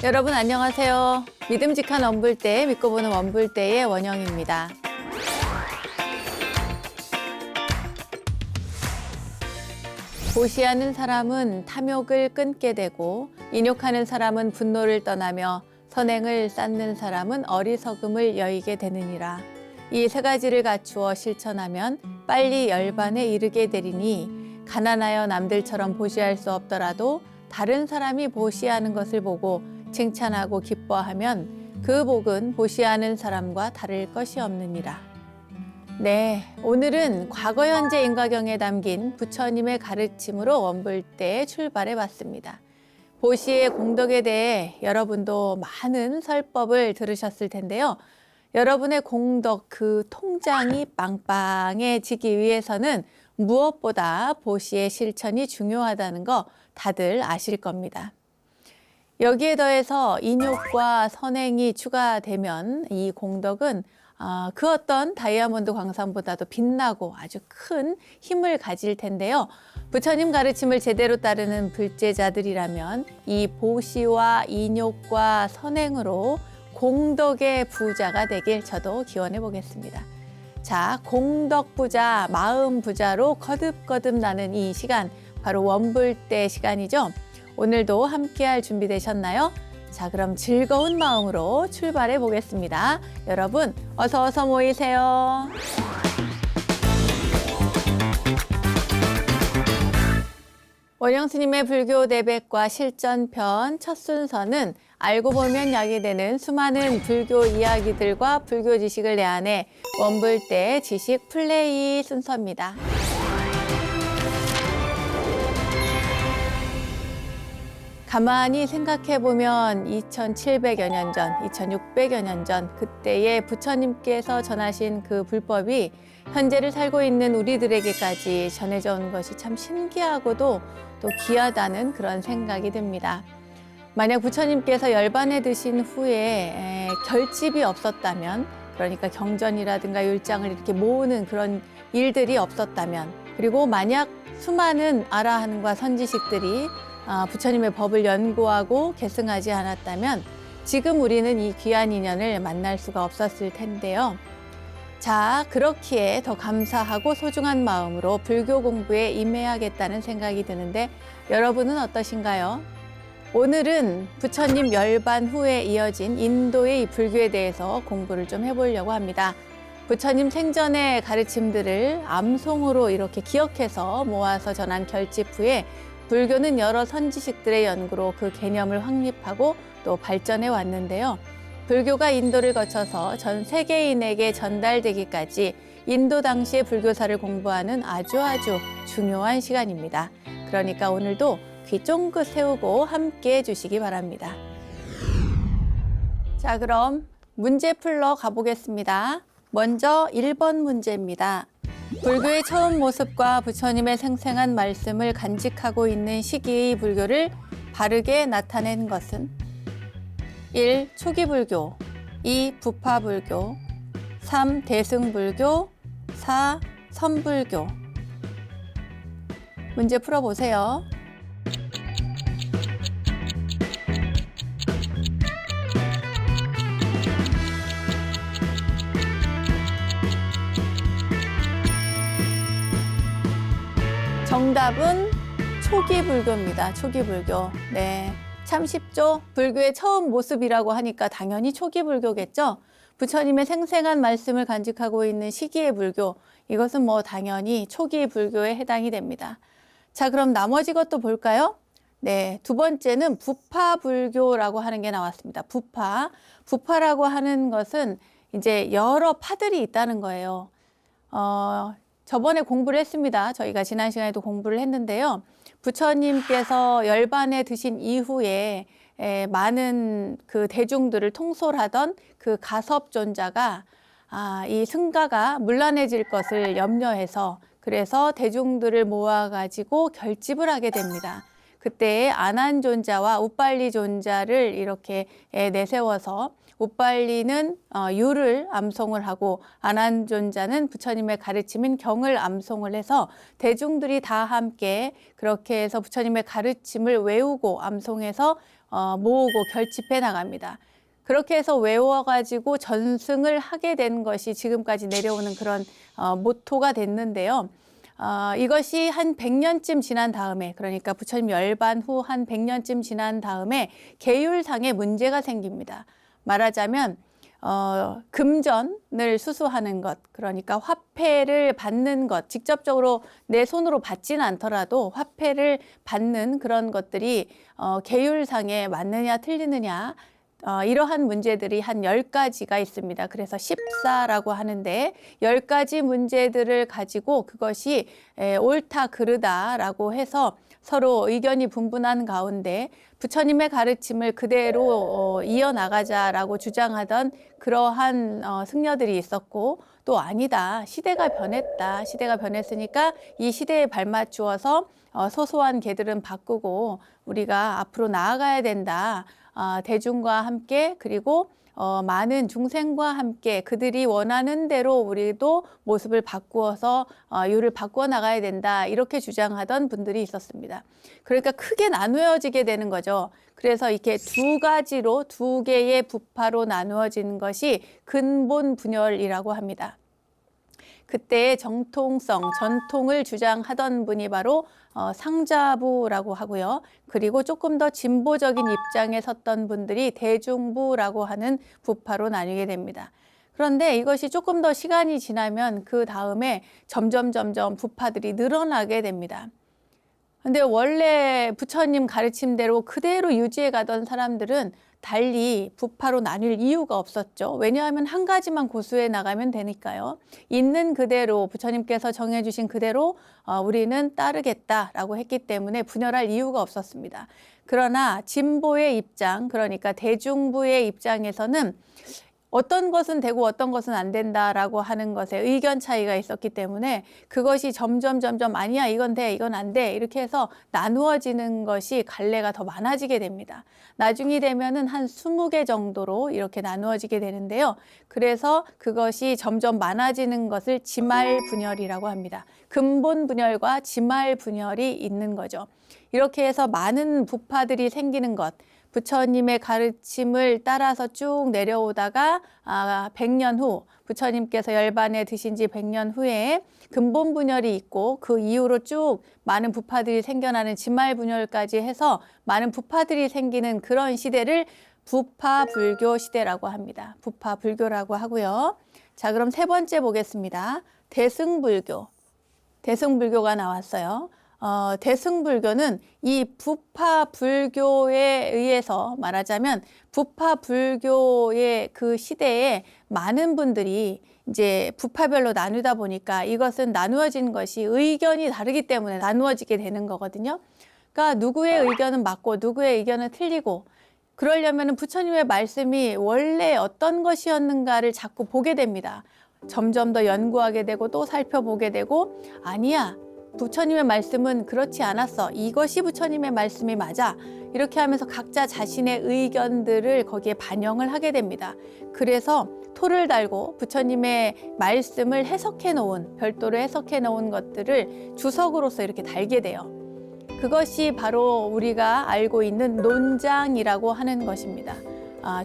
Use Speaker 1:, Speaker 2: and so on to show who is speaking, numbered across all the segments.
Speaker 1: 여러분 안녕하세요. 믿음직한 원불대, 믿고 보는 원불대의 원영입니다. 보시하는 사람은 탐욕을 끊게 되고 인욕하는 사람은 분노를 떠나며 선행을 쌓는 사람은 어리석음을 여의게 되느니라. 이 세 가지를 갖추어 실천하면 빨리 열반에 이르게 되리니 가난하여 남들처럼 보시할 수 없더라도 다른 사람이 보시하는 것을 보고 칭찬하고 기뻐하면 그 복은 보시하는 사람과 다를 것이 없느니라. 네, 오늘은 과거 현재 인과경에 담긴 부처님의 가르침으로 원불대에 출발해 봤습니다. 보시의 공덕에 대해 여러분도 많은 설법을 들으셨을 텐데요. 여러분의 공덕 그 통장이 빵빵해지기 위해서는 무엇보다 보시의 실천이 중요하다는 거 다들 아실 겁니다. 여기에 더해서 인욕과 선행이 추가되면 이 공덕은 그 어떤 다이아몬드 광산보다도 빛나고 아주 큰 힘을 가질 텐데요. 부처님 가르침을 제대로 따르는 불제자들이라면 이 보시와 인욕과 선행으로 공덕의 부자가 되길 저도 기원해 보겠습니다. 자, 공덕 부자, 마음 부자로 거듭거듭 나는 이 시간, 바로 원불대 시간이죠. 오늘도 함께할 준비 되셨나요? 자, 그럼 즐거운 마음으로 출발해 보겠습니다. 여러분, 어서 모이세요. 원영 스님의 불교 내백과 실전편 첫 순서는 알고 보면 약이 되는 수많은 불교 이야기들과 불교 지식을 내한해 원불대 지식 플레이 순서입니다. 가만히 생각해보면 2700여 년 전, 2600여 년 전 그때의 부처님께서 전하신 그 불법이 현재를 살고 있는 우리들에게까지 전해져 온 것이 참 신기하고도 또 귀하다는 그런 생각이 듭니다. 만약 부처님께서 열반에 드신 후에 결집이 없었다면, 그러니까 경전이라든가 율장을 이렇게 모으는 그런 일들이 없었다면, 그리고 만약 수많은 아라한과 선지식들이 부처님의 법을 연구하고 계승하지 않았다면 지금 우리는 이 귀한 인연을 만날 수가 없었을 텐데요. 자, 그렇기에 더 감사하고 소중한 마음으로 불교 공부에 임해야겠다는 생각이 드는데 여러분은 어떠신가요? 오늘은 부처님 열반 후에 이어진 인도의 불교에 대해서 공부를 좀 해보려고 합니다. 부처님 생전의 가르침들을 암송으로 이렇게 기억해서 모아서 전한 결집 후에 불교는 여러 선지식들의 연구로 그 개념을 확립하고 또 발전해 왔는데요. 불교가 인도를 거쳐서 전 세계인에게 전달되기까지 인도 당시의 불교사를 공부하는 아주 중요한 시간입니다. 그러니까 오늘도 귀 쫑긋 세우고 함께 해주시기 바랍니다. 자, 그럼 문제 풀러 가보겠습니다. 먼저 1번 문제입니다. 불교의 처음 모습과 부처님의 생생한 말씀을 간직하고 있는 시기의 불교를 바르게 나타낸 것은 1. 초기불교, 2. 부파불교, 3. 대승불교, 4. 선불교. 문제 풀어보세요. 정답은 초기불교입니다. 초기불교. 네, 참 쉽죠? 불교의 처음 모습이라고 하니까 당연히 초기불교겠죠? 부처님의 생생한 말씀을 간직하고 있는 시기의 불교, 이것은 뭐 당연히 초기불교에 해당이 됩니다. 자, 그럼 나머지 것도 볼까요? 네, 두 번째는 부파불교라고 하는 게 나왔습니다. 부파라고 하는 것은 이제 여러 파들이 있다는 거예요. 저번에 공부를 했습니다. 저희가 지난 시간에도 공부를 했는데요. 부처님께서 열반에 드신 이후에 많은 그 대중들을 통솔하던 그 가섭존자가 이 승가가 문란해질 것을 염려해서 그래서 대중들을 모아가지고 결집을 하게 됩니다. 그때 아난존자와 우빨리존자를 이렇게 내세워서 우빨리는 유를 암송을 하고 아난존자는 부처님의 가르침인 경을 암송을 해서 대중들이 다 함께 그렇게 해서 부처님의 가르침을 외우고 암송해서 모으고 결집해 나갑니다. 그렇게 해서 외워가지고 전승을 하게 된 것이 지금까지 내려오는 그런 모토가 됐는데요. 이것이 한 100년쯤 지난 다음에, 그러니까 부처님 열반 후 한 100년쯤 지난 다음에 계율상에 문제가 생깁니다. 말하자면 금전을 수수하는 것, 그러니까 화폐를 받는 것, 직접적으로 내 손으로 받지는 않더라도 화폐를 받는 그런 것들이 계율상에 맞느냐 틀리느냐, 이러한 문제들이 한 10가지가 있습니다. 그래서 14라고 하는데 10가지 문제들을 가지고 그것이 옳다 그르다라고 해서 서로 의견이 분분한 가운데 부처님의 가르침을 그대로 이어나가자라고 주장하던 그러한 승려들이 있었고, 또 아니다, 시대가 변했다, 시대가 변했으니까 이 시대에 발맞추어서 소소한 개들은 바꾸고 우리가 앞으로 나아가야 된다. 대중과 함께, 그리고 많은 중생과 함께 그들이 원하는 대로 우리도 모습을 바꾸어서 유를 바꾸어 나가야 된다, 이렇게 주장하던 분들이 있었습니다. 그러니까 크게 나누어지게 되는 거죠. 그래서 이렇게 두 가지로, 두 개의 부파로 나누어진 것이 근본 분열이라고 합니다. 그때의 정통성, 전통을 주장하던 분이 바로 상자부라고 하고요. 그리고 조금 더 진보적인 입장에 섰던 분들이 대중부라고 하는 부파로 나뉘게 됩니다. 그런데 이것이 조금 더 시간이 지나면 그 다음에 점점 부파들이 늘어나게 됩니다. 근데 원래 부처님 가르침대로 그대로 유지해 가던 사람들은 달리 부파로 나뉠 이유가 없었죠. 왜냐하면 한 가지만 고수해 나가면 되니까요. 있는 그대로, 부처님께서 정해주신 그대로 우리는 따르겠다라고 했기 때문에 분열할 이유가 없었습니다. 그러나 진보의 입장, 그러니까 대중부의 입장에서는 어떤 것은 되고 어떤 것은 안 된다라고 하는 것에 의견 차이가 있었기 때문에 그것이 점점 아니야, 이건 돼, 이건 안 돼, 이렇게 해서 나누어지는 것이 갈래가 더 많아지게 됩니다. 나중이 되면은 한 20개 정도로 이렇게 나누어지게 되는데요. 그래서 그것이 점점 많아지는 것을 지말 분열이라고 합니다. 근본 분열과 지말 분열이 있는 거죠. 이렇게 해서 많은 부파들이 생기는 것, 부처님의 가르침을 따라서 쭉 내려오다가 100년 후, 부처님께서 열반에 드신 지 100년 후에 근본 분열이 있고 그 이후로 쭉 많은 부파들이 생겨나는 지말 분열까지 해서 많은 부파들이 생기는 그런 시대를 부파 불교 시대라고 합니다. 부파 불교라고 하고요. 자, 그럼 세 번째 보겠습니다. 대승불교. 대승불교가 나왔어요. 대승불교는 이 부파불교에 의해서 말하자면 부파불교의 그 시대에 많은 분들이 이제 부파별로 나누다 보니까 이것은 나누어진 것이 의견이 다르기 때문에 나누어지게 되는 거거든요. 그러니까 누구의 의견은 맞고 누구의 의견은 틀리고, 그러려면 부처님의 말씀이 원래 어떤 것이었는가를 자꾸 보게 됩니다. 점점 더 연구하게 되고 또 살펴보게 되고, 아니야, 부처님의 말씀은 그렇지 않았어, 이것이 부처님의 말씀이 맞아, 이렇게 하면서 각자 자신의 의견들을 거기에 반영을 하게 됩니다. 그래서 토를 달고 부처님의 말씀을 해석해 놓은, 별도로 해석해 놓은 것들을 주석으로서 이렇게 달게 돼요. 그것이 바로 우리가 알고 있는 논장이라고 하는 것입니다.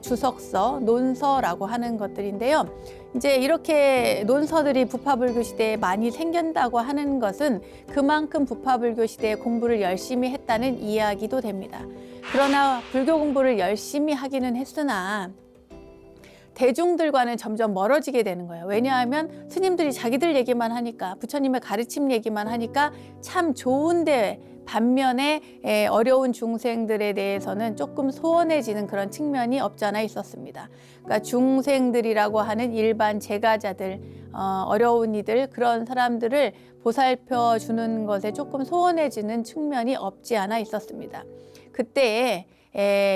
Speaker 1: 주석서, 논서라고 하는 것들인데요. 이제 이렇게 논서들이 부파불교 시대에 많이 생긴다고 하는 것은 그만큼 부파불교 시대에 공부를 열심히 했다는 이야기도 됩니다. 그러나 불교 공부를 열심히 하기는 했으나 대중들과는 점점 멀어지게 되는 거예요. 왜냐하면 스님들이 자기들 얘기만 하니까, 부처님의 가르침 얘기만 하니까 참 좋은데 반면에 어려운 중생들에 대해서는 조금 소원해지는 그런 측면이 없잖아 있었습니다. 그러니까 중생들이라고 하는 일반 제가자들, 어려운 이들, 그런 사람들을 보살펴 주는 것에 조금 소원해지는 측면이 없지 않아 있었습니다. 그때에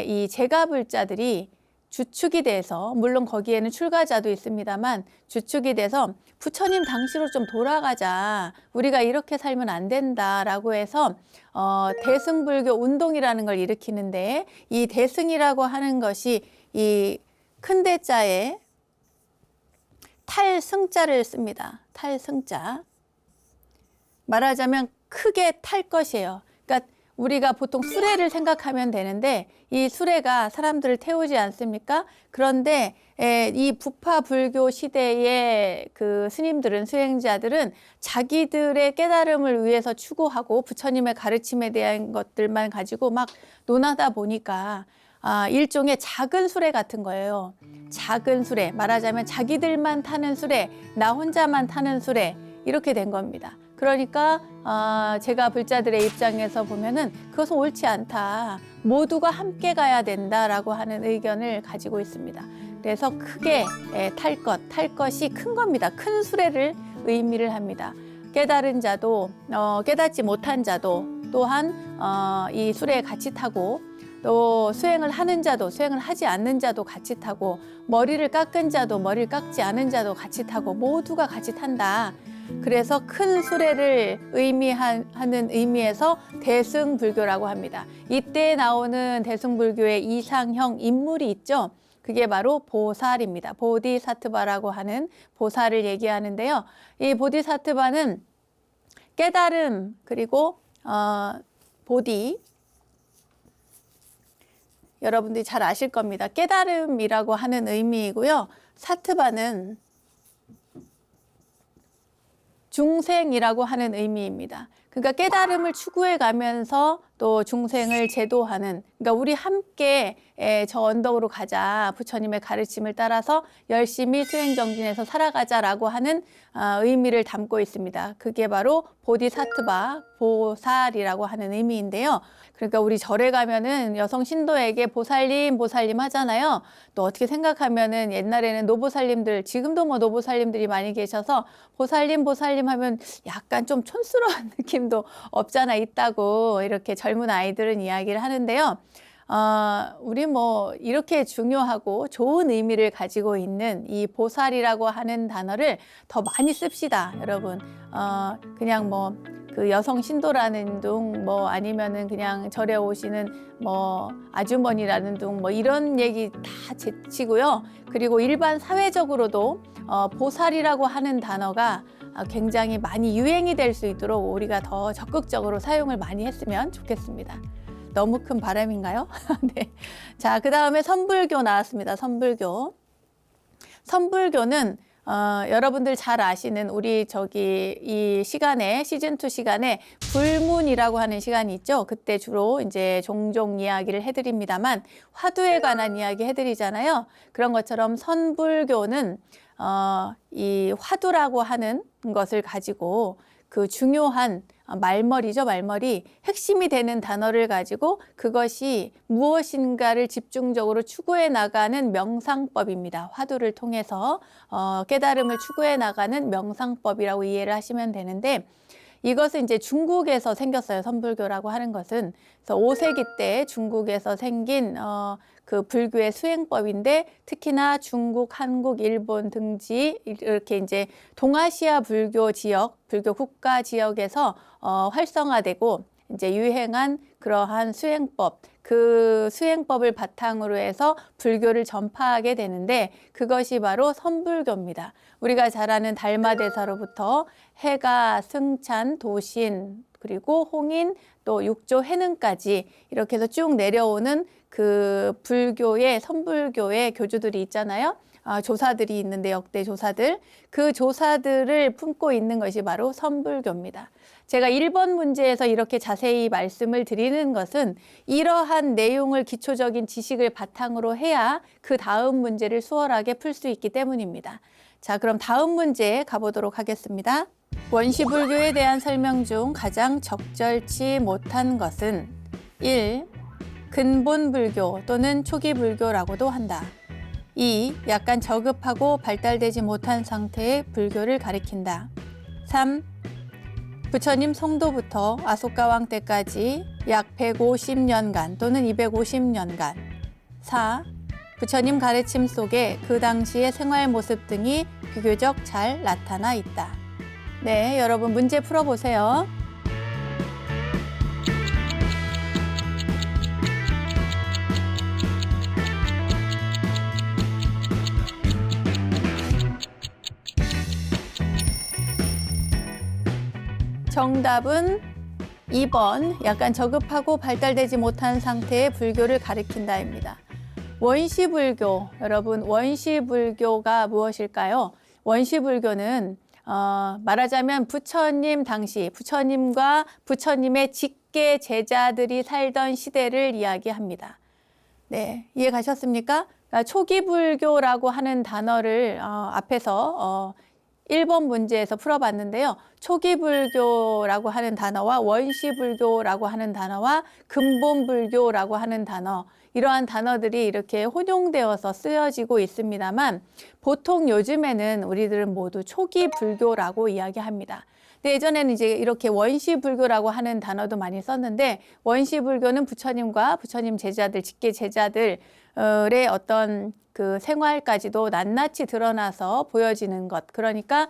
Speaker 1: 이 제가불자들이 주축이 돼서, 물론 거기에는 출가자도 있습니다만 주축이 돼서 부처님 당시로 좀 돌아가자, 우리가 이렇게 살면 안 된다라고 해서 대승불교 운동이라는 걸 일으키는데, 이 대승이라고 하는 것이 이 큰 대자에 탈승자를 씁니다. 탈승자. 말하자면 크게 탈 것이에요. 그러니까 우리가 보통 수레를 생각하면 되는데, 이 수레가 사람들을 태우지 않습니까? 그런데 이 부파 불교 시대의 그 스님들은, 수행자들은 자기들의 깨달음을 위해서 추구하고 부처님의 가르침에 대한 것들만 가지고 막 논하다 보니까 일종의 작은 수레 같은 거예요. 작은 수레, 말하자면 자기들만 타는 수레, 나 혼자만 타는 수레, 이렇게 된 겁니다. 그러니까 제가 불자들의 입장에서 보면은 그것은 옳지 않다, 모두가 함께 가야 된다라고 하는 의견을 가지고 있습니다. 그래서 크게 탈 것이 큰 겁니다. 큰 수레를 의미를 합니다. 깨달은 자도 깨닫지 못한 자도 또한 이 수레에 같이 타고, 또 수행을 하는 자도 수행을 하지 않는 자도 같이 타고, 머리를 깎은 자도 머리를 깎지 않은 자도 같이 타고, 모두가 같이 탄다. 그래서 큰 수레를 의미하는 의미에서 대승불교라고 합니다. 이때 나오는 대승불교의 이상형 인물이 있죠. 그게 바로 보살입니다. 보디사트바라고 하는 보살을 얘기하는데요. 이 보디사트바는 깨달음, 그리고 보디, 여러분들이 잘 아실 겁니다. 깨달음이라고 하는 의미이고요. 사트바는 중생이라고 하는 의미입니다. 그러니까 깨달음을 추구해 가면서 또 중생을 제도하는, 그러니까 우리 함께 저 언덕으로 가자, 부처님의 가르침을 따라서 열심히 수행정진해서 살아가자라고 하는 의미를 담고 있습니다. 그게 바로 보디사트바, 보살이라고 하는 의미인데요. 그러니까 우리 절에 가면은 여성 신도에게 보살님, 보살님 하잖아요. 또 어떻게 생각하면은 옛날에는 노보살님들, 지금도 뭐 노보살님들이 많이 계셔서 보살님, 보살님 하면 약간 좀 촌스러운 느낌도 없잖아 있다고 이렇게 젊은 아이들은 이야기를 하는데요. 우리 뭐 이렇게 중요하고 좋은 의미를 가지고 있는 이 보살이라고 하는 단어를 더 많이 씁시다, 여러분. 그냥 뭐 그 여성 신도라는 둥, 뭐 아니면은 그냥 절에 오시는 뭐 아주머니라는 둥, 뭐 이런 얘기 다 제치고요. 그리고 일반 사회적으로도 보살이라고 하는 단어가 굉장히 많이 유행이 될 수 있도록 우리가 더 적극적으로 사용을 많이 했으면 좋겠습니다. 너무 큰 바람인가요? 네. 자, 그 다음에 선불교 나왔습니다. 선불교. 선불교는 여러분들 잘 아시는 우리 이 시간에, 시즌2 시간에 불문이라고 하는 시간이 있죠. 그때 주로 이제 종종 이야기를 해드립니다만, 화두에 관한 이야기 해드리잖아요. 그런 것처럼 선불교는 이 화두라고 하는 것을 가지고 그 중요한 말머리죠, 말머리. 핵심이 되는 단어를 가지고 그것이 무엇인가를 집중적으로 추구해 나가는 명상법입니다. 화두를 통해서 깨달음을 추구해 나가는 명상법이라고 이해를 하시면 되는데, 이것은 이제 중국에서 생겼어요. 선불교라고 하는 것은. 그래서 5세기 때 중국에서 생긴 그 불교의 수행법인데, 특히나 중국, 한국, 일본 등지 이렇게 이제 동아시아 불교 지역, 불교 국가 지역에서 활성화되고 이제 유행한 그러한 수행법, 그 수행법을 바탕으로 해서 불교를 전파하게 되는데, 그것이 바로 선불교입니다. 우리가 잘 아는 달마대사로부터 해가, 승찬, 도신, 그리고 홍인, 또 육조, 해능까지 이렇게 해서 쭉 내려오는 그 불교의, 선불교의 교주들이 있잖아요. 조사들이 있는데, 역대 조사들. 그 조사들을 품고 있는 것이 바로 선불교입니다. 제가 1번 문제에서 이렇게 자세히 말씀을 드리는 것은 이러한 내용을, 기초적인 지식을 바탕으로 해야 그 다음 문제를 수월하게 풀 수 있기 때문입니다. 자, 그럼 다음 문제 가보도록 하겠습니다. 원시불교에 대한 설명 중 가장 적절치 못한 것은 1. 근본불교 또는 초기불교라고도 한다. 2. 약간 저급하고 발달되지 못한 상태의 불교를 가리킨다. 3. 부처님 성도부터 아소가왕 때까지 약 150년간 또는 250년간. 4. 부처님 가르침 속에 그 당시의 생활 모습 등이 비교적 잘 나타나 있다. 네, 여러분 문제 풀어보세요. 정답은 2번, 약간 저급하고 발달되지 못한 상태의 불교를 가리킨다입니다. 원시불교, 여러분 원시불교가 무엇일까요? 원시불교는 말하자면 부처님 당시, 부처님과 부처님의 직계 제자들이 살던 시대를 이야기합니다. 네, 이해 가셨습니까? 그러니까 초기불교라고 하는 단어를 앞에서 1번 문제에서 풀어봤는데요. 초기불교라고 하는 단어와 원시불교라고 하는 단어와 근본불교라고 하는 단어, 이러한 단어들이 이렇게 혼용되어서 쓰여지고 있습니다만 보통 요즘에는 우리들은 모두 초기불교라고 이야기합니다. 근데 예전에는 이제 이렇게 원시불교라고 하는 단어도 많이 썼는데 원시불교는 부처님과 부처님 제자들, 직계 제자들의 어떤 그 생활까지도 낱낱이 드러나서 보여지는 것. 그러니까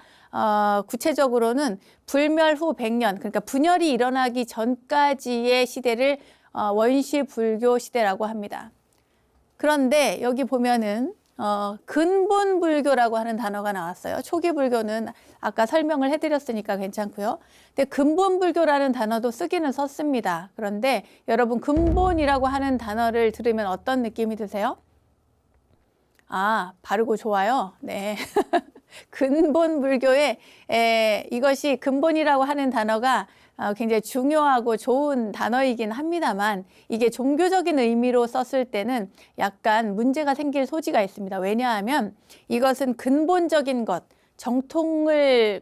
Speaker 1: 구체적으로는 불멸 후 100년, 그러니까 분열이 일어나기 전까지의 시대를 원시불교 시대라고 합니다. 그런데 여기 보면은 근본불교라고 하는 단어가 나왔어요. 초기불교는 아까 설명을 해드렸으니까 괜찮고요. 근데 근본불교라는 단어도 쓰기는 썼습니다. 그런데 여러분 근본이라고 하는 단어를 들으면 어떤 느낌이 드세요? 아, 바르고 좋아요. 네. 근본불교에 이것이 근본이라고 하는 단어가 굉장히 중요하고 좋은 단어이긴 합니다만 이게 종교적인 의미로 썼을 때는 약간 문제가 생길 소지가 있습니다. 왜냐하면 이것은 근본적인 것,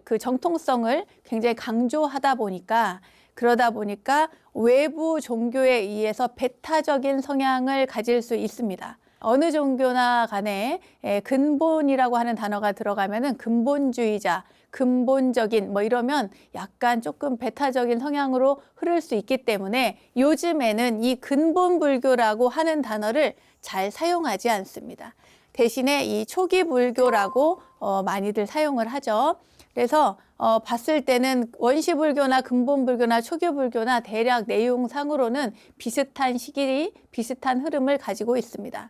Speaker 1: 그 정통성을 굉장히 강조하다 보니까 그러다 보니까 외부 종교에 의해서 배타적인 성향을 가질 수 있습니다. 어느 종교나 간에 근본이라고 하는 단어가 들어가면은 근본주의자, 근본적인 뭐 이러면 약간 조금 배타적인 성향으로 흐를 수 있기 때문에 요즘에는 이 근본불교라고 하는 단어를 잘 사용하지 않습니다. 대신에 이 초기불교라고 많이들 사용을 하죠. 그래서 봤을 때는 원시불교나 근본불교나 초기불교나 대략 내용상으로는 비슷한 시기, 비슷한 흐름을 가지고 있습니다.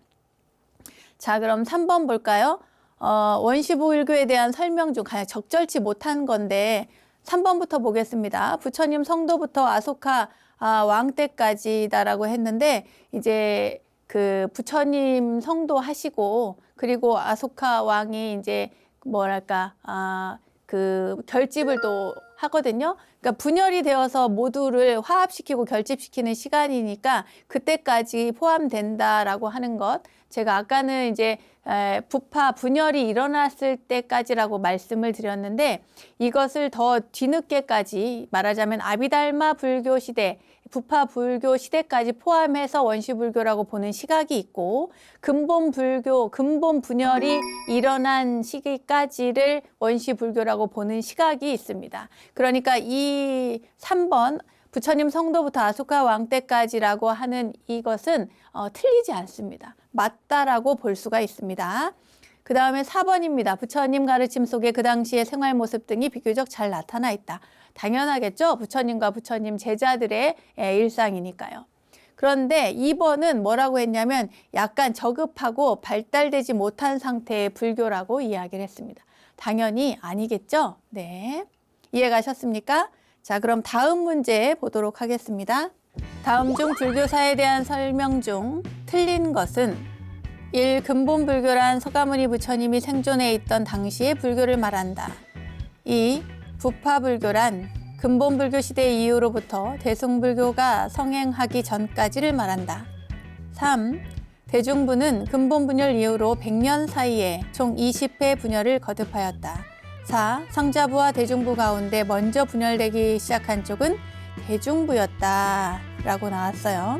Speaker 1: 자, 그럼 3번 볼까요? 원시불교에 대한 설명 중 가장 적절치 못한 건데 3번부터 보겠습니다. 부처님 성도부터 아소카 왕 때까지다라고 했는데 이제 그 부처님 성도 하시고 그리고 아소카 왕이 이제 뭐랄까 그 결집을 또 하거든요. 그러니까 분열이 되어서 모두를 화합시키고 결집시키는 시간이니까 그때까지 포함된다라고 하는 것. 제가 아까는 이제 부파 분열이 일어났을 때까지라고 말씀을 드렸는데 이것을 더 뒤늦게까지 말하자면 아비달마 불교 시대, 부파 불교 시대까지 포함해서 원시불교라고 보는 시각이 있고 근본 불교, 근본 분열이 일어난 시기까지를 원시불교라고 보는 시각이 있습니다. 그러니까 이 3번 부처님 성도부터 아소카 왕 때까지라고 하는 이것은 틀리지 않습니다. 맞다라고 볼 수가 있습니다. 그 다음에 4번입니다. 부처님 가르침 속에 그 당시의 생활 모습 등이 비교적 잘 나타나 있다. 당연하겠죠. 부처님과 부처님 제자들의 일상이니까요. 그런데 2번은 뭐라고 했냐면 약간 저급하고 발달되지 못한 상태의 불교라고 이야기를 했습니다. 당연히 아니겠죠. 네, 이해 가셨습니까? 자, 그럼 다음 문제 보도록 하겠습니다. 다음 중 불교사에 대한 설명 중 틀린 것은 1. 근본불교란 서가모니 부처님이 생존해 있던 당시의 불교를 말한다. 2. 부파불교란 근본불교 시대 이후로부터 대승불교가 성행하기 전까지를 말한다. 3. 대중부는 근본분열 이후로 100년 사이에 총 20회 분열을 거듭하였다. 4. 상자부와 대중부 가운데 먼저 분열되기 시작한 쪽은 대중부였다 라고 나왔어요.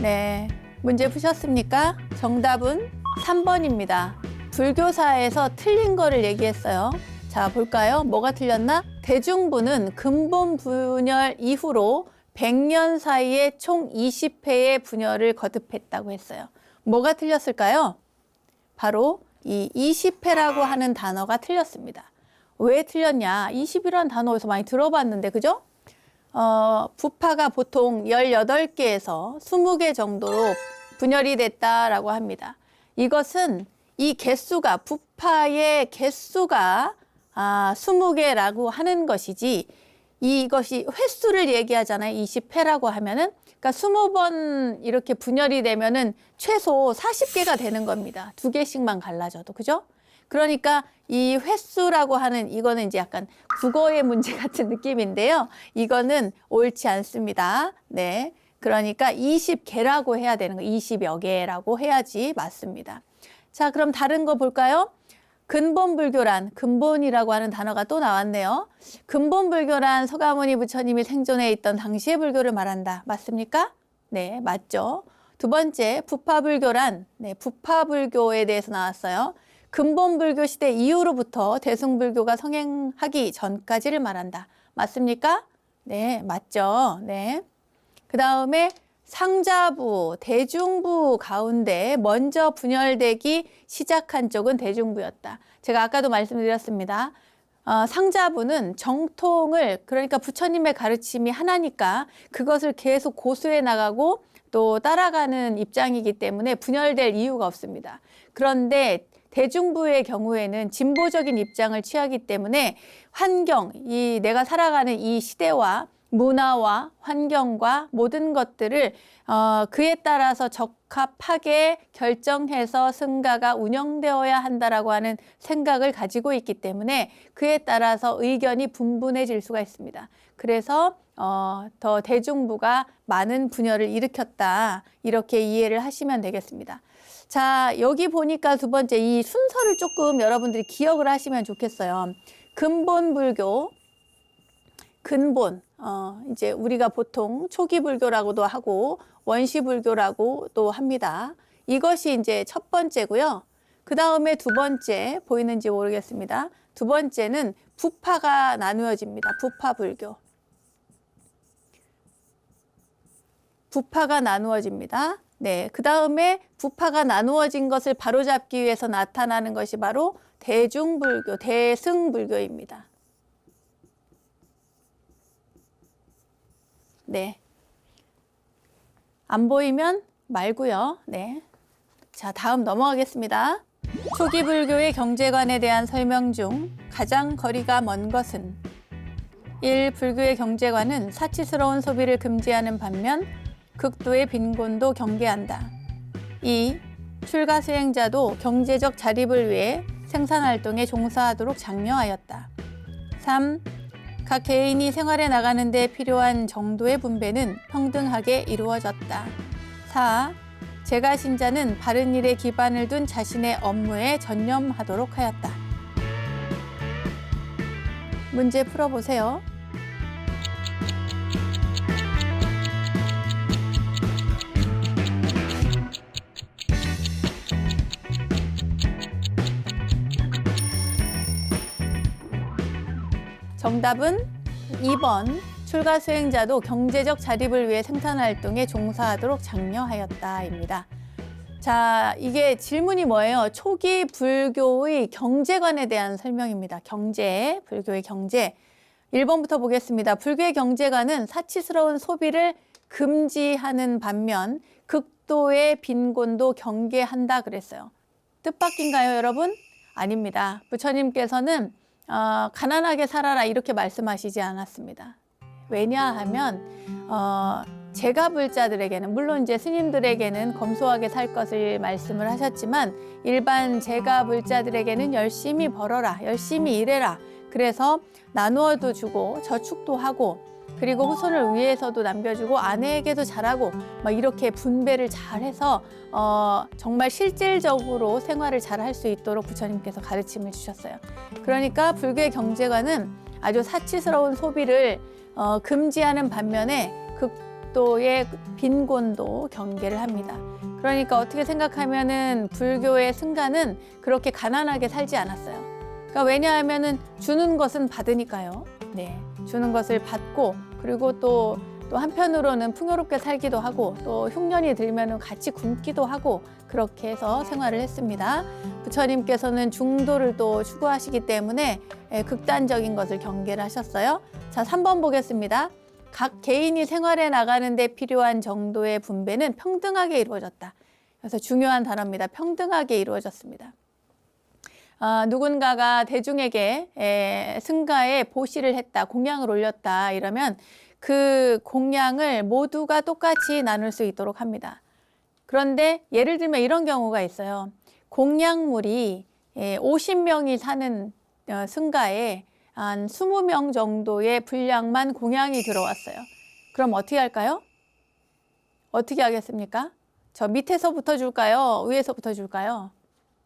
Speaker 1: 네, 문제 푸셨습니까? 정답은 3번입니다. 불교사에서 틀린 거를 얘기했어요. 자, 볼까요? 뭐가 틀렸나? 대중부는 근본 분열 이후로 100년 사이에 총 20회의 분열을 거듭했다고 했어요. 뭐가 틀렸을까요? 바로 이 20회라고 하는 단어가 틀렸습니다. 왜 틀렸냐? 20이라는 단어 어디서 많이 들어봤는데, 그죠? 부파가 보통 18개에서 20개 정도로 분열이 됐다라고 합니다. 이것은 이 개수가, 부파의 개수가 20개라고 하는 것이지, 이것이 횟수를 얘기하잖아요. 20회라고 하면은. 그러니까 20번 이렇게 분열이 되면은 최소 40개가 되는 겁니다. 2개씩만 갈라져도. 그죠? 그러니까 이 횟수라고 하는 이거는 이제 약간 국어의 문제 같은 느낌인데요. 이거는 옳지 않습니다. 네. 그러니까 20개라고 해야 되는 거, 20여 개라고 해야지 맞습니다. 자, 그럼 다른 거 볼까요? 근본 불교란, 근본이라고 하는 단어가 또 나왔네요. 근본 불교란 서가모니 부처님이 생존해 있던 당시의 불교를 말한다. 맞습니까? 네, 맞죠. 두 번째, 부파불교란, 네, 부파불교에 대해서 나왔어요. 근본 불교 시대 이후로부터 대승불교가 성행하기 전까지를 말한다. 맞습니까? 네, 맞죠. 네. 그 다음에 상자부, 대중부 가운데 먼저 분열되기 시작한 쪽은 대중부였다. 제가 아까도 말씀드렸습니다. 상자부는 정통을, 그러니까 부처님의 가르침이 하나니까 그것을 계속 고수해 나가고 또 따라가는 입장이기 때문에 분열될 이유가 없습니다. 그런데 대중부의 경우에는 진보적인 입장을 취하기 때문에 환경, 내가 살아가는 이 시대와 문화와 환경과 모든 것들을 그에 따라서 적합하게 결정해서 승가가 운영되어야 한다라고 하는 생각을 가지고 있기 때문에 그에 따라서 의견이 분분해질 수가 있습니다. 그래서 더 대중부가 많은 분열을 일으켰다, 이렇게 이해를 하시면 되겠습니다. 자, 여기 보니까 두 번째 이 순서를 조금 여러분들이 기억을 하시면 좋겠어요. 근본 불교, 근본, 이제 우리가 보통 초기 불교라고도 하고 원시 불교라고도 합니다. 이것이 이제 첫 번째고요. 그 다음에 두 번째, 보이는지 모르겠습니다. 두 번째는 부파가 나누어집니다. 부파 불교. 부파가 나누어집니다. 네, 그 다음에 부파가 나누어진 것을 바로잡기 위해서 나타나는 것이 바로 대중불교, 대승불교입니다. 네. 안 보이면 말고요. 네. 자, 다음 넘어가겠습니다. 초기 불교의 경제관에 대한 설명 중 가장 거리가 먼 것은 1. 불교의 경제관은 사치스러운 소비를 금지하는 반면 극도의 빈곤도 경계한다. 2. 출가 수행자도 경제적 자립을 위해 생산활동에 종사하도록 장려하였다. 3. 각 개인이 생활에 나가는 데 필요한 정도의 분배는 평등하게 이루어졌다. 4. 제가신자는 바른 일에 기반을 둔 자신의 업무에 전념하도록 하였다. 문제 풀어보세요. 정답은 2번. 출가 수행자도 경제적 자립을 위해 생산활동에 종사하도록 장려하였다입니다. 자, 이게 질문이 뭐예요? 초기 불교의 경제관에 대한 설명입니다. 경제, 불교의 경제. 1번부터 보겠습니다. 불교의 경제관은 사치스러운 소비를 금지하는 반면 극도의 빈곤도 경계한다 그랬어요. 뜻밖인가요, 여러분? 아닙니다. 부처님께서는 가난하게 살아라 이렇게 말씀하시지 않았습니다. 왜냐하면 제가불자들에게는, 물론 이제 스님들에게는 검소하게 살 것을 말씀을 하셨지만 일반 제가불자들에게는 열심히 벌어라, 열심히 일해라. 그래서 나누어도 주고 저축도 하고 그리고 후손을 위해서도 남겨주고 아내에게도 잘하고 막 이렇게 분배를 잘해서 정말 실질적으로 생활을 잘 할 수 있도록 부처님께서 가르침을 주셨어요. 그러니까 불교의 경제관은 아주 사치스러운 소비를 금지하는 반면에 극도의 빈곤도 경계를 합니다. 그러니까 어떻게 생각하면은 불교의 승가는 그렇게 가난하게 살지 않았어요. 그러니까 왜냐하면은 주는 것은 받으니까요. 네, 주는 것을 받고 그리고 또 한편으로는 풍요롭게 살기도 하고 또 흉년이 들면은 같이 굶기도 하고 그렇게 해서 생활을 했습니다. 부처님께서는 중도를 또 추구하시기 때문에 극단적인 것을 경계를 하셨어요. 자, 3번 보겠습니다. 각 개인이 생활에 나가는 데 필요한 정도의 분배는 평등하게 이루어졌다. 그래서 중요한 단어입니다. 평등하게 이루어졌습니다. 누군가가 대중에게 승가에 보시를 했다, 공양을 올렸다 이러면 그 공양을 모두가 똑같이 나눌 수 있도록 합니다. 그런데 예를 들면 이런 경우가 있어요. 공양물이 50명이 사는 승가에 한 20명 정도의 분량만 공양이 들어왔어요. 그럼 어떻게 할까요? 어떻게 하겠습니까? 저 밑에서부터 줄까요? 위에서부터 줄까요?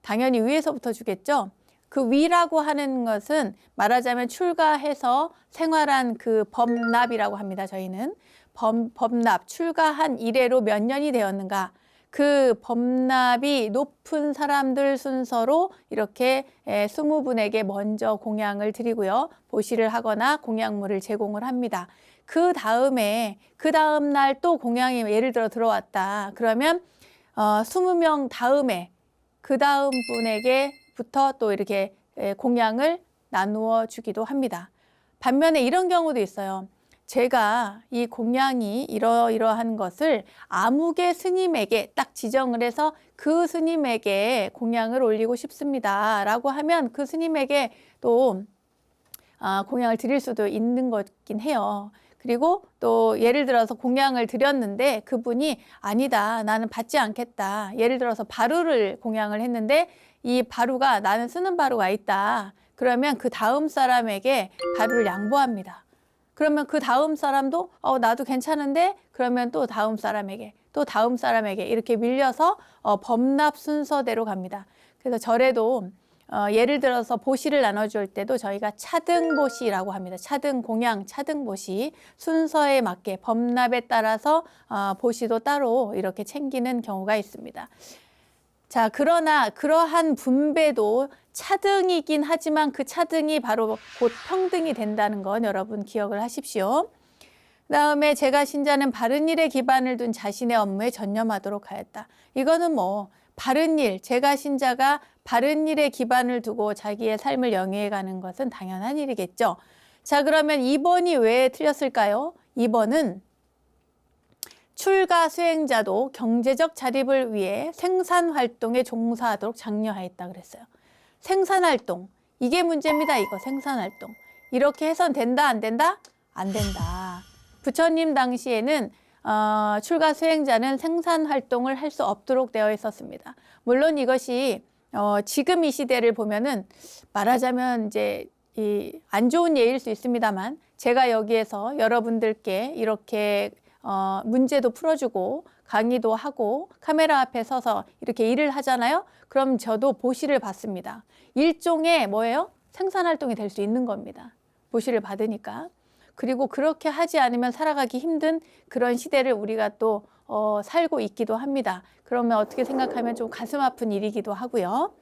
Speaker 1: 당연히 위에서부터 주겠죠? 그 위라고 하는 것은 말하자면 출가해서 생활한 그 법납이라고 합니다. 저희는 법납, 출가한 이래로 몇 년이 되었는가 그 법납이 높은 사람들 순서로 이렇게 20분에게 먼저 공양을 드리고요. 보시를 하거나 공양물을 제공을 합니다. 그 다음 날 또 공양이 예를 들어 들어왔다. 그러면 20명 다음에 그 다음 분에게부터 또 이렇게 공양을 나누어 주기도 합니다. 반면에 이런 경우도 있어요. 제가 이 공양이 이러이러한 것을 아무개 스님에게 딱 지정을 해서 그 스님에게 공양을 올리고 싶습니다. 라고 하면 그 스님에게 또 공양을 드릴 수도 있는 거긴 해요. 그리고 또 예를 들어서 공양을 드렸는데 그분이 아니다, 나는 받지 않겠다. 예를 들어서 바루를 공양을 했는데 이 바루가 나는 쓰는 바루가 있다. 그러면 그 다음 사람에게 바루를 양보합니다. 그러면 그 다음 사람도 나도 괜찮은데 그러면 또 다음 사람에게 또 다음 사람에게 이렇게 밀려서 법납 순서대로 갑니다. 그래서 절에도 예를 들어서 보시를 나눠줄 때도 저희가 차등보시라고 합니다. 차등 공양, 차등보시 순서에 맞게 법납에 따라서 보시도 따로 이렇게 챙기는 경우가 있습니다. 자, 그러나 그러한 분배도 차등이긴 하지만 그 차등이 바로 곧 평등이 된다는 건 여러분 기억을 하십시오. 그다음에 제가 신자는 바른 일에 기반을 둔 자신의 업무에 전념하도록 하였다. 이거는 뭐 바른 일, 제가 신자가 바른 일에 기반을 두고 자기의 삶을 영위해가는 것은 당연한 일이겠죠. 자, 그러면 2번이 왜 틀렸을까요? 2번은 출가 수행자도 경제적 자립을 위해 생산활동에 종사하도록 장려하였다 그랬어요. 생산활동, 이게 문제입니다. 이거 생산활동. 이렇게 해선 된다, 안 된다? 안 된다. 부처님 당시에는 출가 수행자는 생산활동을 할 수 없도록 되어 있었습니다. 물론 이것이 지금 이 시대를 보면은 말하자면 이제 안 좋은 예일 수 있습니다만 제가 여기에서 여러분들께 이렇게 문제도 풀어주고 강의도 하고 카메라 앞에 서서 이렇게 일을 하잖아요. 그럼 저도 보시를 받습니다. 일종의 뭐예요? 생산활동이 될 수 있는 겁니다. 보시를 받으니까. 그리고 그렇게 하지 않으면 살아가기 힘든 그런 시대를 우리가 또 살고 있기도 합니다. 그러면 어떻게 생각하면 좀 가슴 아픈 일이기도 하고요.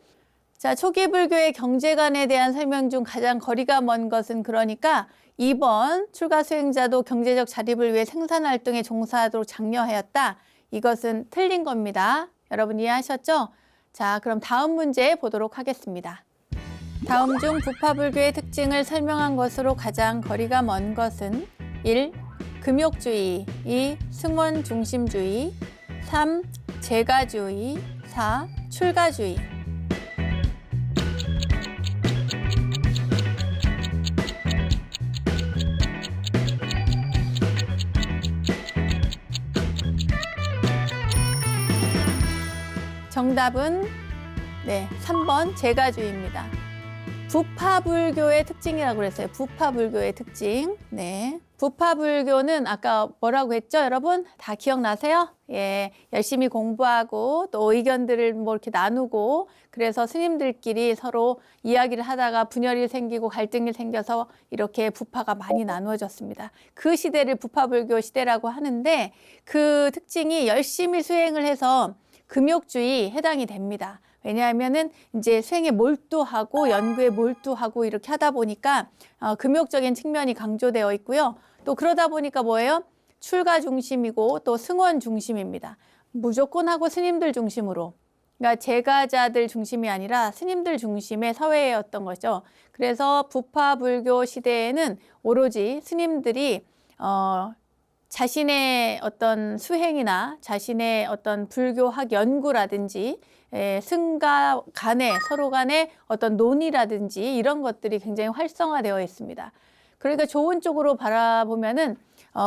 Speaker 1: 자, 초기 불교의 경제관에 대한 설명 중 가장 거리가 먼 것은 그러니까 2번 출가 수행자도 경제적 자립을 위해 생산활동에 종사하도록 장려하였다. 이것은 틀린 겁니다. 여러분 이해하셨죠? 자, 그럼 다음 문제 보도록 하겠습니다. 다음 중 부파불교의 특징을 설명한 것으로 가장 거리가 먼 것은 1. 금욕주의, 2. 승원중심주의, 3. 재가주의, 4. 출가주의. 정답은 3번 재가주의입니다. 부파불교의 특징이라고 그랬어요. 부파불교의 특징. 네. 부파불교는 아까 뭐라고 했죠, 여러분? 다 기억나세요? 예, 열심히 공부하고 또 의견들을 뭐 이렇게 나누고 그래서 스님들끼리 서로 이야기를 하다가 분열이 생기고 갈등이 생겨서 이렇게 부파가 많이 나누어졌습니다. 그 시대를 부파불교 시대라고 하는데 그 특징이 열심히 수행을 해서 금욕주의 해당이 됩니다. 왜냐하면은 이제 수행에 몰두하고 연구에 몰두하고 이렇게 하다 보니까 금욕적인 측면이 강조되어 있고요. 또 그러다 보니까 뭐예요? 출가 중심이고 또 승원 중심입니다. 무조건 하고 스님들 중심으로. 그러니까 제가자들 중심이 아니라 스님들 중심의 사회였던 거죠. 그래서 부파불교 시대에는 오로지 스님들이 자신의 어떤 수행이나 자신의 어떤 불교학 연구라든지 승가 간에 서로 간의 어떤 논의라든지 이런 것들이 굉장히 활성화되어 있습니다. 그러니까 좋은 쪽으로 바라보면은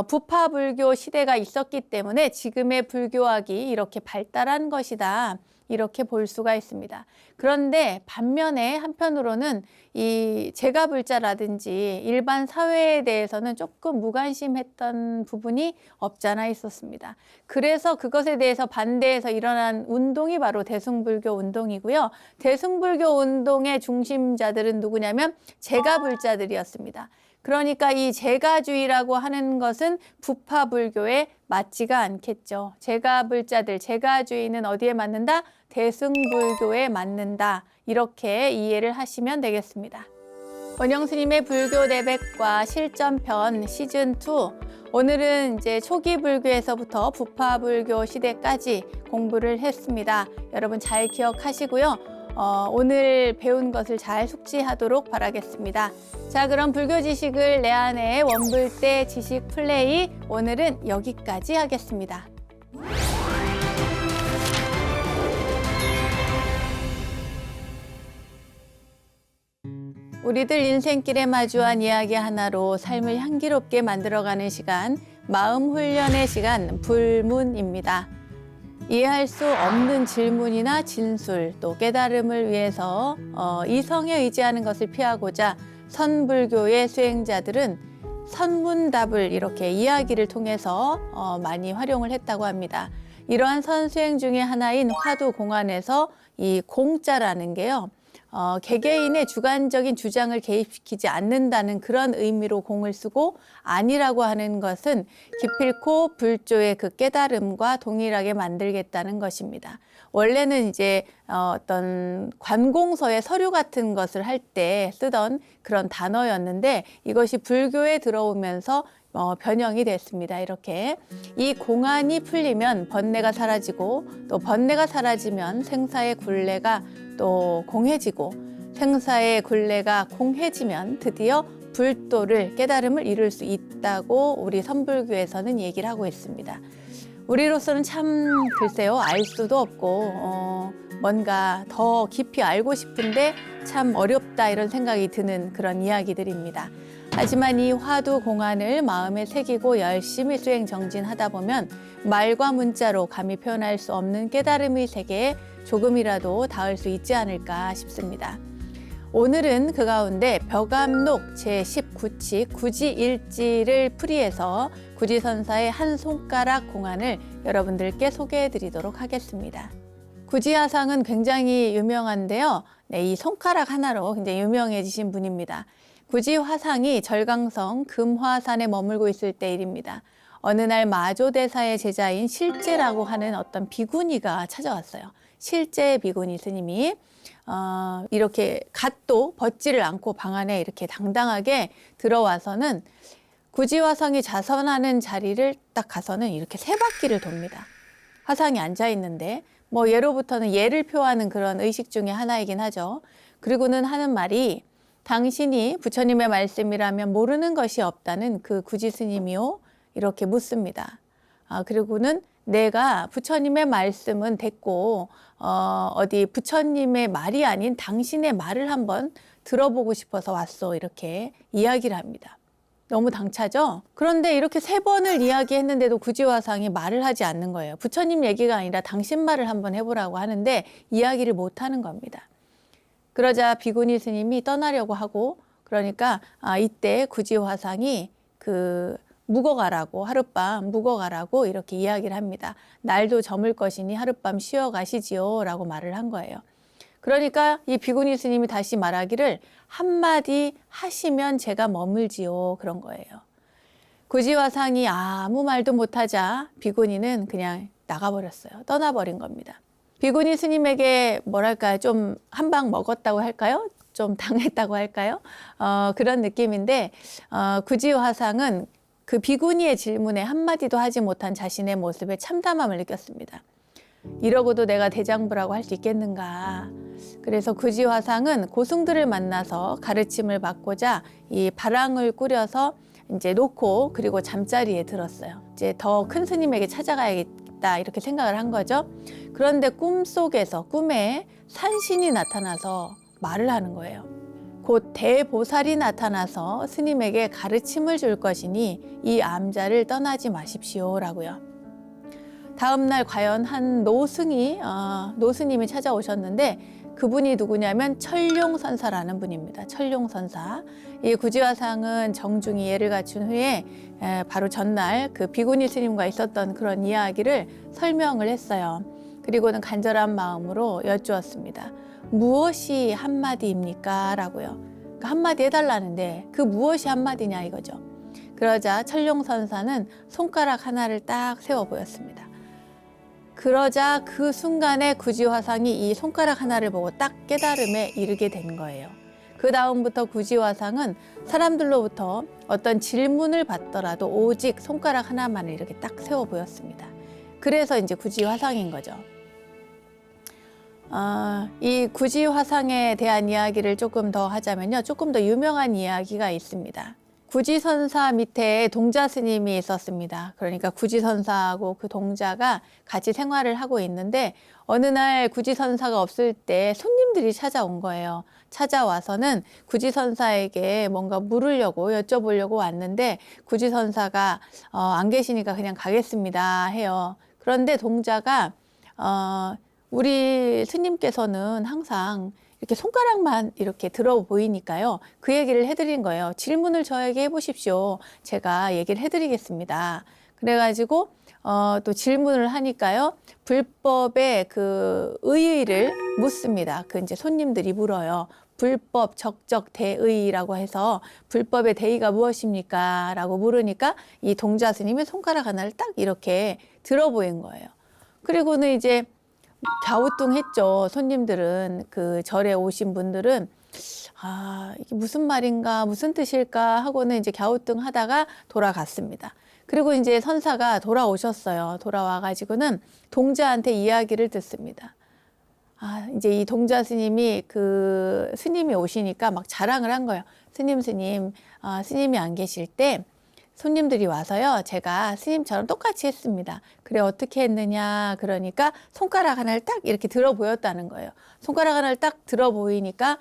Speaker 1: 부파불교 시대가 있었기 때문에 지금의 불교학이 이렇게 발달한 것이다. 이렇게 볼 수가 있습니다. 그런데 반면에 한편으로는 이 제가불자라든지 일반 사회에 대해서는 조금 무관심했던 부분이 없잖아 있었습니다. 그래서 그것에 대해서 반대해서 일어난 운동이 바로 대승불교 운동이고요. 대승불교 운동의 중심자들은 누구냐면 제가불자들이었습니다. 그러니까 이 제가주의라고 하는 것은 부파불교에 맞지가 않겠죠. 제가불자들, 제가주의는 어디에 맞는다? 대승불교에 맞는다. 이렇게 이해를 하시면 되겠습니다. 원영스님의 불교대백과 실전편 시즌2. 오늘은 이제 초기 불교에서부터 부파불교 시대까지 공부를 했습니다. 여러분 잘 기억하시고요. 오늘 배운 것을 잘 숙지하도록 바라겠습니다. 자, 그럼 불교 지식을 내 안에 원불대 지식 플레이 오늘은 여기까지 하겠습니다. 우리들 인생길에 마주한 이야기 하나로 삶을 향기롭게 만들어가는 시간, 마음 훈련의 시간, 불문입니다. 이해할 수 없는 질문이나 진술, 또 깨달음을 위해서 이성에 의지하는 것을 피하고자 선불교의 수행자들은 선문답을 이렇게 이야기를 통해서 많이 활용을 했다고 합니다. 이러한 선수행 중에 하나인 화두공안에서 이 공자라는 게요. 개개인의 주관적인 주장을 개입시키지 않는다는 그런 의미로 공을 쓰고 아니라고 하는 것은 기필코 불조의 그 깨달음과 동일하게 만들겠다는 것입니다. 원래는 이제 어떤 관공서의 서류 같은 것을 할 때 쓰던 그런 단어였는데 이것이 불교에 들어오면서 변형이 됐습니다. 이렇게 이 공안이 풀리면 번뇌가 사라지고 또 번뇌가 사라지면 생사의 굴레가 또 공해지고 생사의 굴레가 공해지면 드디어 불도를 깨달음을 이룰 수 있다고 우리 선불교에서는 얘기를 하고 있습니다. 우리로서는 참 글쎄요 알 수도 없고 뭔가 더 깊이 알고 싶은데 참 어렵다 이런 생각이 드는 그런 이야기들입니다. 하지만 이 화두 공안을 마음에 새기고 열심히 수행 정진하다 보면 말과 문자로 감히 표현할 수 없는 깨달음의 세계에 조금이라도 닿을 수 있지 않을까 싶습니다. 오늘은 그 가운데 벽암록 제19치 구지일지를 풀이해서 구지선사의 한 손가락 공안을 여러분들께 소개해 드리도록 하겠습니다. 구지화상은 굉장히 유명한데요. 네, 이 손가락 하나로 굉장히 유명해지신 분입니다. 구지화상이 절강성 금화산에 머물고 있을 때 일입니다. 어느 날 마조대사의 제자인 실제라고 하는 어떤 비구니가 찾아왔어요. 실제 비구니 스님이 이렇게 갓도 벗지를 않고 방 안에 이렇게 당당하게 들어와서는 구지화상이 자선하는 자리를 딱 가서는 이렇게 세 바퀴를 돕니다. 화상이 앉아 있는데 뭐 예로부터는 예를 표하는 그런 의식 중에 하나이긴 하죠. 그리고는 하는 말이 당신이 부처님의 말씀이라면 모르는 것이 없다는 그 구지 스님이요? 이렇게 묻습니다. 그리고는 내가 부처님의 말씀은 됐고 어디 부처님의 말이 아닌 당신의 말을 한번 들어보고 싶어서 왔어 이렇게 이야기를 합니다. 너무 당차죠? 그런데 이렇게 3번을 이야기했는데도 구지화상이 말을 하지 않는 거예요. 부처님 얘기가 아니라 당신 말을 한번 해보라고 하는데 이야기를 못 하는 겁니다. 그러자 비구니 스님이 떠나려고 하고 그러니까 이때 구지화상이 그 묵어가라고, 하룻밤 묵어가라고 이렇게 이야기를 합니다. 날도 저물 것이니 하룻밤 쉬어 가시지요 라고 말을 한 거예요. 그러니까 이 비구니 스님이 다시 말하기를 한마디 하시면 제가 머물지요 그런 거예요. 구지화상이 아무 말도 못하자 비구니는 그냥 나가버렸어요. 떠나버린 겁니다. 비구니 스님에게 뭐랄까 좀 한 방 먹었다고 할까요? 좀 당했다고 할까요? 그런 느낌인데 구지화상은 그 비구니의 질문에 한마디도 하지 못한 자신의 모습에 참담함을 느꼈습니다. 이러고도 내가 대장부라고 할 수 있겠는가. 그래서 구지화상은 고승들을 만나서 가르침을 받고자 이 바랑을 꾸려서 이제 놓고 그리고 잠자리에 들었어요. 이제 더 큰 스님에게 찾아가야겠다 이렇게 생각을 한 거죠. 그런데 꿈에 산신이 나타나서 말을 하는 거예요. 곧 대보살이 나타나서 스님에게 가르침을 줄 것이니 이 암자를 떠나지 마십시오라고요. 다음 날 과연 한 노스님이 찾아오셨는데 그분이 누구냐면 철룡선사라는 분입니다. 철룡선사. 이 구지화상은 정중히 예를 갖춘 후에 바로 전날 그 비구니 스님과 있었던 그런 이야기를 설명을 했어요. 그리고는 간절한 마음으로 여쭈었습니다. 무엇이 한마디입니까? 라고요. 그러니까 한마디 해달라는데 그 무엇이 한마디냐 이거죠. 그러자 철룡선사는 손가락 하나를 딱 세워 보였습니다. 그러자 그 순간에 구지화상이 이 손가락 하나를 보고 딱 깨달음에 이르게 된 거예요. 그 다음부터 구지화상은 사람들로부터 어떤 질문을 받더라도 오직 손가락 하나만을 이렇게 딱 세워 보였습니다. 그래서 이제 구지화상인 거죠. 이 구지화상에 대한 이야기를 조금 더 하자면요. 조금 더 유명한 이야기가 있습니다. 구지선사 밑에 동자 스님이 있었습니다. 그러니까 구지선사하고 그 동자가 같이 생활을 하고 있는데 어느 날 구지선사가 없을 때 손님들이 찾아온 거예요. 찾아와서는 구지선사에게 뭔가 물으려고 여쭤보려고 왔는데 구지선사가 안 계시니까 그냥 가겠습니다 해요. 그런데 동자가 우리 스님께서는 항상 이렇게 손가락만 이렇게 들어 보이니까요. 그 얘기를 해드린 거예요. 질문을 저에게 해보십시오. 제가 얘기를 해드리겠습니다. 그래가지고 또 질문을 하니까요. 불법의 그 의의를 묻습니다. 그 이제 손님들이 물어요. 불법 적적 대의라고 해서 불법의 대의가 무엇입니까? 라고 물으니까 이 동자 스님이 손가락 하나를 딱 이렇게 들어 보인 거예요. 그리고는 이제 갸우뚱했죠. 손님들은 그 절에 오신 분들은 이게 무슨 말인가 무슨 뜻일까 하고는 이제 갸우뚱하다가 돌아갔습니다. 그리고 이제 선사가 돌아오셨어요. 돌아와 가지고는 동자한테 이야기를 듣습니다. 이제 이 동자 스님이 그 스님이 오시니까 막 자랑을 한 거예요. 스님이 안 계실 때 손님들이 와서요. 제가 스님처럼 똑같이 했습니다. 그래 어떻게 했느냐 그러니까 손가락 하나를 딱 이렇게 들어 보였다는 거예요. 손가락 하나를 딱 들어 보이니까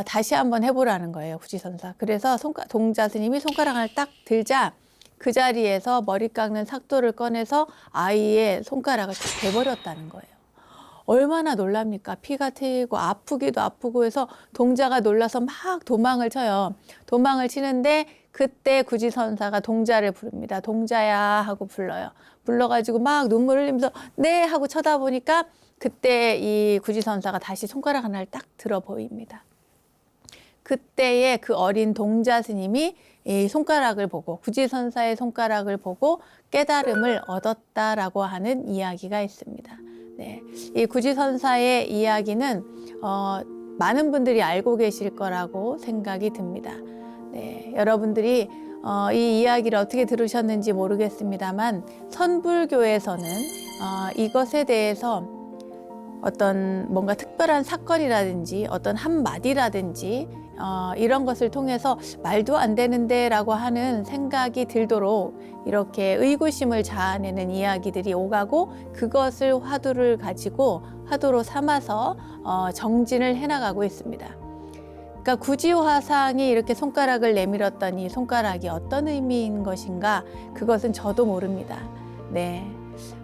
Speaker 1: 다시 한번 해보라는 거예요. 구지선사. 그래서 동자 스님이 손가락 하나를 딱 들자 그 자리에서 머리 깎는 삭도를 꺼내서 아이의 손가락을 딱 대버렸다는 거예요. 얼마나 놀랍니까? 피가 튀고 아프기도 아프고 해서 동자가 놀라서 막 도망을 쳐요. 도망을 치는데 그때 구지선사가 동자를 부릅니다. 동자야 하고 불러요. 불러가지고 막 눈물 흘리면서 네 하고 쳐다보니까 그때 이 구지선사가 다시 손가락 하나를 딱 들어 보입니다. 그때의 그 어린 동자 스님이 이 손가락을 보고 구지선사의 손가락을 보고 깨달음을 얻었다라고 하는 이야기가 있습니다. 네, 이 구지선사의 이야기는 많은 분들이 알고 계실 거라고 생각이 듭니다. 네, 여러분들이 이 이야기를 어떻게 들으셨는지 모르겠습니다만 선불교에서는 이것에 대해서 어떤 뭔가 특별한 사건이라든지 어떤 한마디라든지 이런 것을 통해서 말도 안 되는데 라고 하는 생각이 들도록 이렇게 의구심을 자아내는 이야기들이 오가고 그것을 화두로 삼아서 정진을 해나가고 있습니다. 그러니까 구지화상이 이렇게 손가락을 내밀었던 이 손가락이 어떤 의미인 것인가 그것은 저도 모릅니다. 네,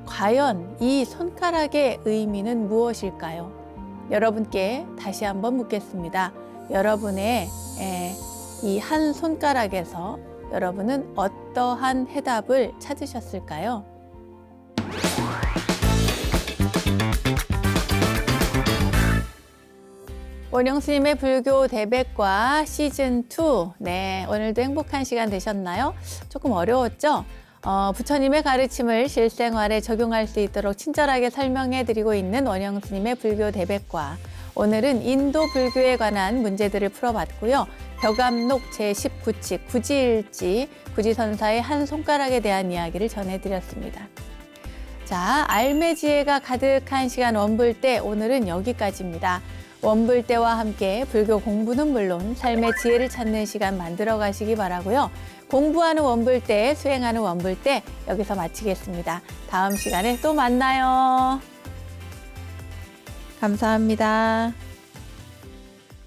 Speaker 1: 과연 이 손가락의 의미는 무엇일까요? 여러분께 다시 한번 묻겠습니다. 여러분의 이 한 손가락에서 여러분은 어떠한 해답을 찾으셨을까요? 원영스님의 불교 대백과 시즌2. 네, 오늘도 행복한 시간 되셨나요? 조금 어려웠죠? 부처님의 가르침을 실생활에 적용할 수 있도록 친절하게 설명해 드리고 있는 원영스님의 불교 대백과. 오늘은 인도 불교에 관한 문제들을 풀어봤고요. 벽암록 제19칙 구지일지, 구지선사의 한 손가락에 대한 이야기를 전해드렸습니다. 자, 알매지혜가 가득한 시간 원불대, 오늘은 여기까지입니다. 원불대와 함께 불교 공부는 물론 삶의 지혜를 찾는 시간 만들어 가시기 바라고요. 공부하는 원불대, 수행하는 원불대 여기서 마치겠습니다. 다음 시간에 또 만나요. 감사합니다.